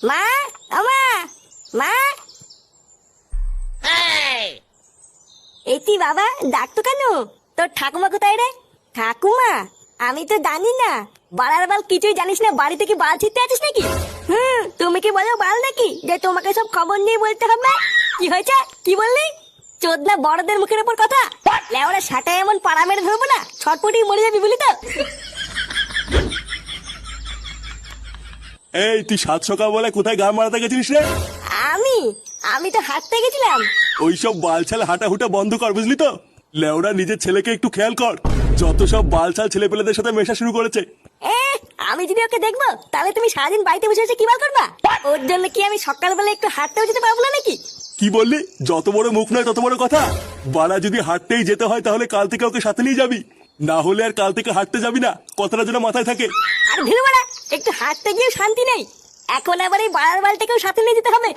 মা, আমা, মা। এটি বাবা, ডাকতো কেন? তোর ঠাকুমা কোথায় রে? ঠাকুমা, আমি তো জানি না। বাড়ার বাল কিছুই জানিস না, বাড়িতে কি বাল ছিটতে আছিস নাকি? তুমি কি বলো বাল নাকি যে তোমাকে সব খবর নিয়ে বলতে হবে? কি হয়েছে, কি বললি? চোদনা বড়দের মুখের উপর কথা। লেওরা সাটায় এমন পাড়া মেরে ধরবো না, ছটপটি মরে যাবি বলি তো। এই তুই সাত সকাল বলে কোথায় গান মারাতে গেছিলিস রে? আমি আমি তো হাঁটতে গেছিলাম। ওইসব বালছাল হাঁটা হুটা বন্ধ কর, বুঝলি তো? লেওরা নিজের ছেলেকে একটু খেয়াল কর। যত সব বালছাল ছেলে পেলেদের সাথে মেশা শুরু করেছে। এ, আমি যদি ওকে দেখবো তাহলে তুমি সারাদিন বাড়িতে বসে বসে কি বার করবা? ওর জন্য কি আমি সকালবেলা একটু হাঁটতেও যেতে পারবো না নাকি? কি বললি? যত বড় মুখ নয় তত বড় কথা। বাড়া যদি হাঁটতেই যেতে হয় তাহলে কাল থেকে ওকে সাথে নিয়ে যাবি, না হলে আর কাল থেকে হাঁটতে যাবি না। কথাটা যেন মাথায় থাকে। আর ভিড় বাড়া, একটু হাঁটতে গিয়েও শান্তি নেই। এখন আবার এই বাড়ার বালটাকেও সাথে নিয়ে যেতে হবে।